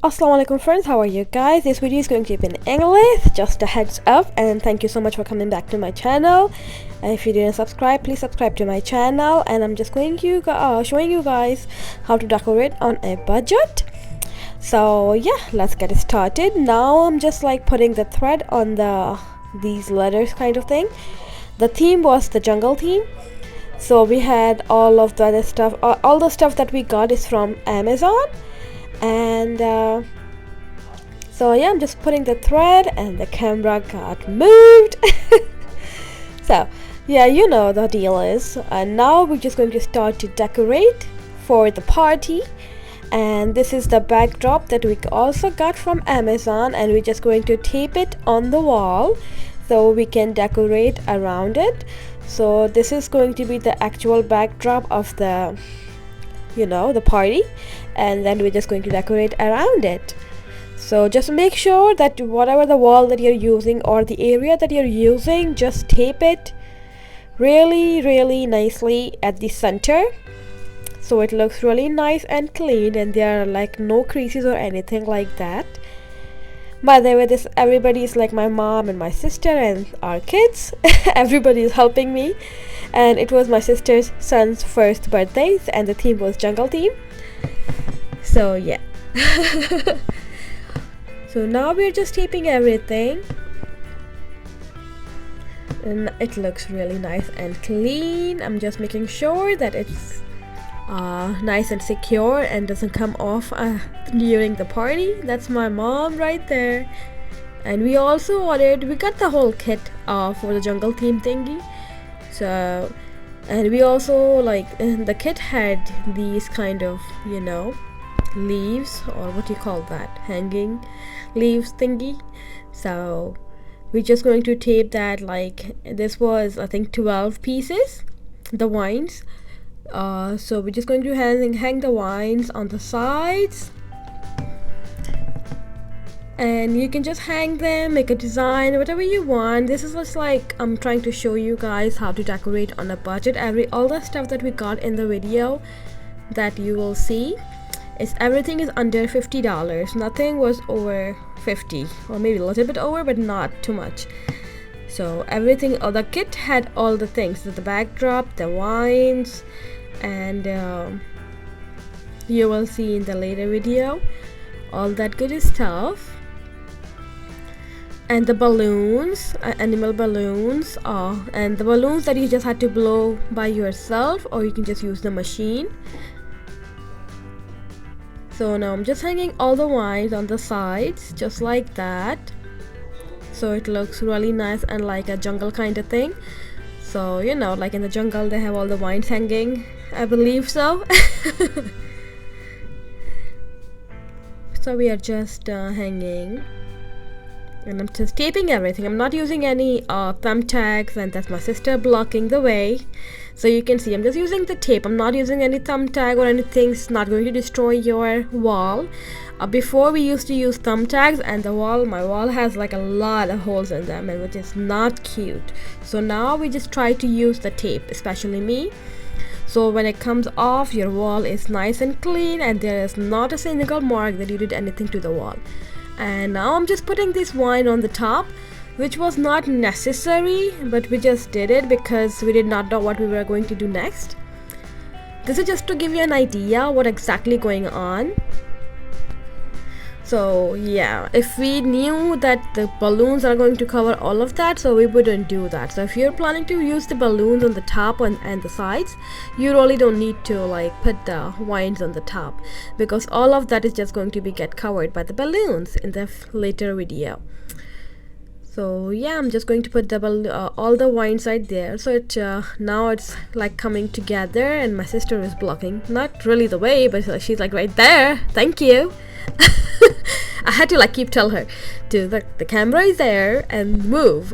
Assalamualaikum friends, how are you guys? This video is going to be in English, just a heads up, and thank you so much for coming back to my channel. And if you didn't subscribe, please subscribe to my channel. And I'm just going to showing you guys how to decorate on a budget. So yeah, let's get started. Now I'm just like putting the thread on these letters kind of thing. The theme was the jungle theme, so we had all of the other stuff. All the stuff that we got is from Amazon. And so yeah, I'm just putting the thread and the camera got moved. So yeah, you know the deal is, and now we're just going to start to decorate for the party. And this is the backdrop that we also got from Amazon, and we're just going to tape it on the wall so we can decorate around it. So this is going to be the actual backdrop of the the party, and then we're just going to decorate around it. So just make sure that whatever the wall that you're using or the area that you're using, just tape it really nicely at the center so it looks really nice and clean, and there are like no creases or anything like that. By the way, everybody is like my mom and my sister and our kids. Everybody is helping me, and it was my sister's son's first birthday, and the theme was jungle theme. So yeah. So now we're just taping everything, and it looks really nice and clean. I'm just making sure that it's nice and secure and doesn't come off during the party. That's my mom right there. And we also we got the whole kit for the jungle theme thingy. So, and we also the kit had these kind of leaves, or what do you call that, hanging leaves thingy. So we're just going to tape that. Like, this was I think 12 pieces, the vines. So we're just going to hang the vines on the sides, and you can just hang them, make a design, whatever you want. This is just like I'm trying to show you guys how to decorate on a budget. All the stuff that we got in the video that you will see everything is under $50. Nothing was over 50, or maybe a little bit over, but not too much. So everything, the kit had all the things, the backdrop, the vines, and you will see in the later video all that good stuff. And the balloons, animal balloons, and the balloons that you just had to blow by yourself, or you can just use the machine. So now I'm just hanging all the vines on the sides just like that, so it looks really nice and like a jungle kind of thing. So like in the jungle they have all the vines hanging, I believe so. So we are just hanging, and I'm just taping everything. I'm not using any thumbtacks, and that's my sister blocking the way. So you can see I'm just using the tape. I'm not using any thumbtack or anything. It's not going to destroy your wall. Before we used to use thumbtacks, and my wall has like a lot of holes in them, and which is not cute. So now we just try to use the tape, especially me. So when it comes off, your wall is nice and clean, and there is not a single mark that you did anything to the wall. And now I'm just putting this vine on the top, which was not necessary, but we just did it because we did not know what we were going to do next. This is just to give you an idea what exactly going on. So yeah, if we knew that the balloons are going to cover all of that, so we wouldn't do that. So if you're planning to use the balloons on the top and the sides, you really don't need to put the vines on the top, because all of that is just going to get covered by the balloons in the later video. So yeah, I'm just going to put all the vines right there. So now it's like coming together, and my sister is blocking, not really the way, but she's like right there. Thank you. I had to keep tell her to the camera is there and move.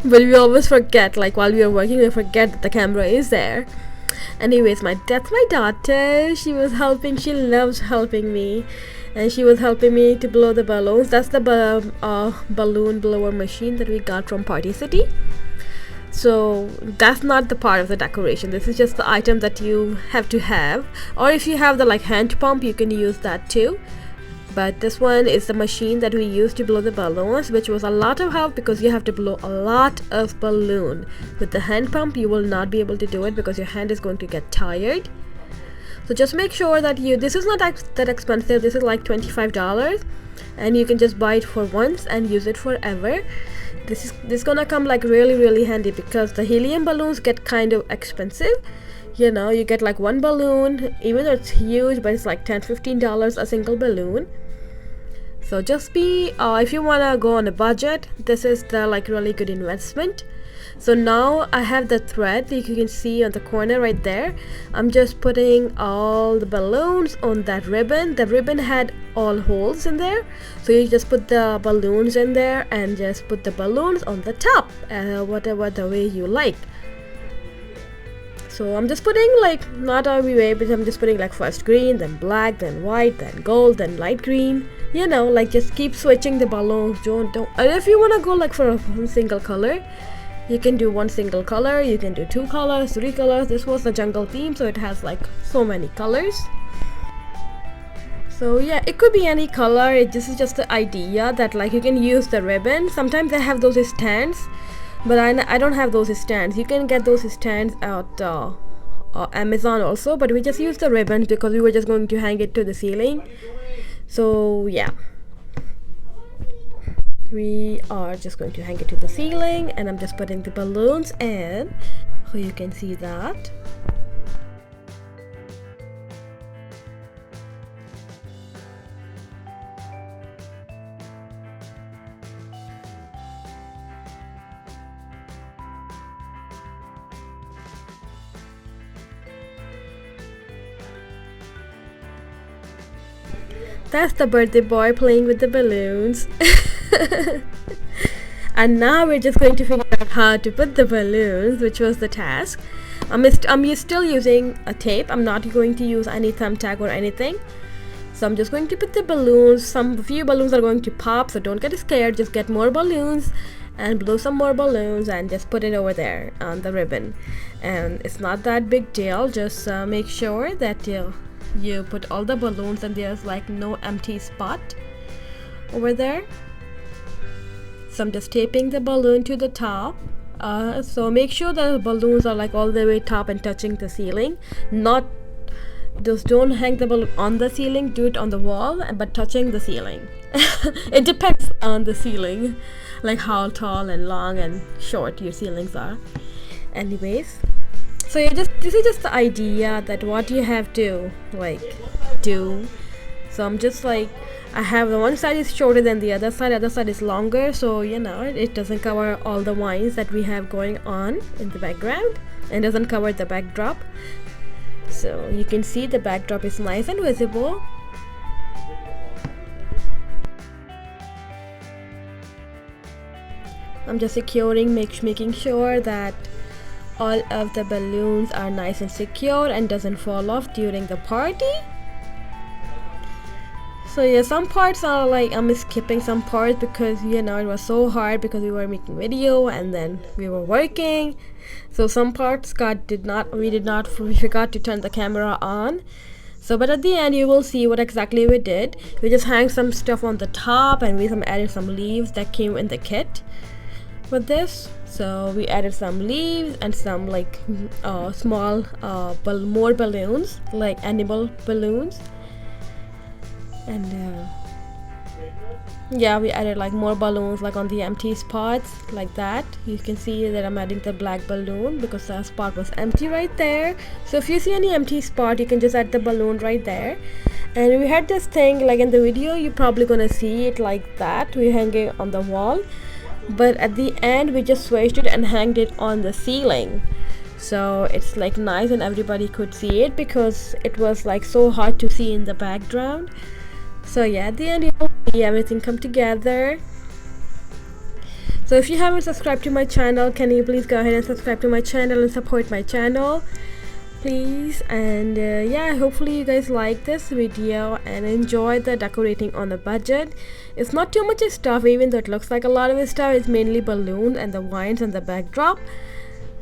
But we always forget, while we are working, we forget that the camera is there. Anyways, that's my daughter. She was helping. She loves helping me, and she was helping me to blow the balloons. That's the balloon blower machine that we got from Party City. So that's not the part of the decoration. This is just the item that you have to have, or if you have the like hand pump, you can use that too. But this one is the machine that we use to blow the balloons, which was a lot of help because you have to blow a lot of balloon. With the hand pump you will not be able to do it because your hand is going to get tired. So just make sure that this is not that expensive. This is like $25 and you can just buy it for once and use it forever. This is gonna come like really handy because the helium balloons get kind of expensive. You know, you get like one balloon, even though it's huge, but it's like $10-15 a single balloon. So just be if you want to go on a budget, this is the like really good investment. So now I have the thread that you can see on the corner right there. I'm just putting all the balloons on that ribbon. The ribbon had all holes in there, so you just put the balloons in there and just put the balloons on the top, whatever the way you like. So I'm just putting like not every way, but I'm just putting like first green, then black, then white, then gold, then light green. You know, like just keep switching the balloons. Don't and if you want to go like for a single color, you can do one single color, you can do 2 colors, 3 colors. This was the jungle theme, so it has like so many colors. So yeah, it could be any color. This is just the idea that like you can use the ribbon. Sometimes they have those stands, but I don't have those stands. You can get those stands at Amazon also, but we just use the ribbon because we were just going to hang it to the ceiling. So yeah, we are just going to hang it to the ceiling, and I'm just putting the balloons in so you can see that. That's the birthday boy playing with the balloons. And now we're just going to figure out how to put the balloons, which was the task. I'm still using a tape. I'm not going to use any thumbtack or anything. So I'm just going to put the balloons. A few balloons are going to pop, so don't get scared. Just get more balloons and blow some more balloons and just put it over there on the ribbon. And it's not that big deal. Just make sure that you put all the balloons and there's like no empty spot over there. So I'm just taping the balloon to the top. So make sure the balloons are like all the way top and touching the ceiling. Just don't hang the balloon on the ceiling, do it on the wall, but touching the ceiling. It depends on the ceiling, like how tall and long and short your ceilings are. Anyways, so this is just the idea that what you have to like do. So I'm just like, I have the one side is shorter than the other side is longer, so you know it doesn't cover all the vines that we have going on in the background and doesn't cover the backdrop. So you can see the backdrop is nice and visible. I'm just securing, making sure that all of the balloons are nice and secure and doesn't fall off during the party. So yeah, some parts are like I'm skipping some parts because you know it was so hard because we were making video and then we were working. So some parts we forgot to turn the camera on. So but at the end you will see what exactly we did. We just hang some stuff on the top and we added some leaves that came in the kit with this. So we added some leaves and some like small more balloons, like animal balloons. And yeah, we added like more balloons like on the empty spots like that. You can see that I'm adding the black balloon because the spot was empty right there. So if you see any empty spot, you can just add the balloon right there. And we had this thing like in the video, you're probably gonna see it like that. We hang it on the wall, but at the end we just switched it and hanged it on the ceiling. So it's like nice and everybody could see it because it was like so hard to see in the background. So yeah, at the end you will see everything come together. So if you haven't subscribed to my channel, can you please go ahead and subscribe to my channel and support my channel, please. And yeah, hopefully you guys like this video and enjoy the decorating on a budget. It's not too much stuff, even though it looks like a lot of stuff. It's mainly balloons and the vines and the backdrop.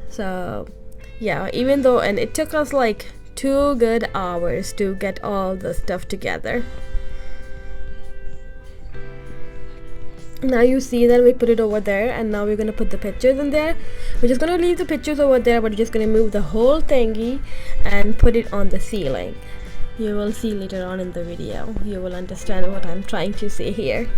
So yeah, even though, and it took us like 2 good hours to get all the stuff together. Now you see that we put it over there, and now we're gonna put the pictures in there. We're just gonna leave the pictures over there, but we're just gonna move the whole thingy and put it on the ceiling. You will see later on in the video. You will understand what I'm trying to say here.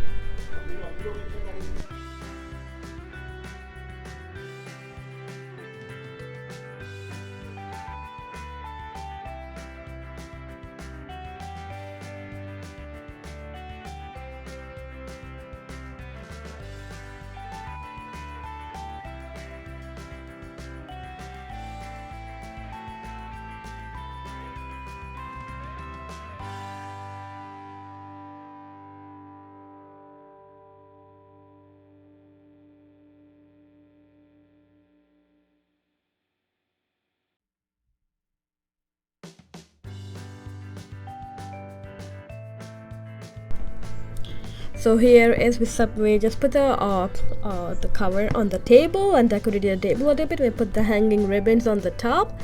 So here is we just put the cover on the table and decorated the table a little bit. We put the hanging ribbons on the top,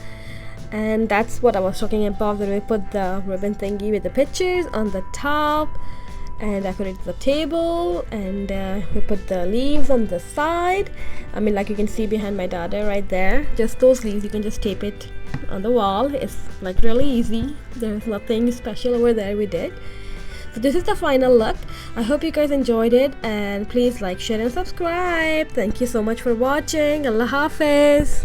and that's what I was talking about, that we put the ribbon thingy with the pictures on the top and decorated the table, and we put the leaves on the side. I mean, like you can see behind my daughter right there, just those leaves, you can just tape it on the wall. It's like really easy. There's nothing special over there we did. So this is the final look. I hope you guys enjoyed it, and please like, share and subscribe. Thank you so much for watching. Allah Hafiz.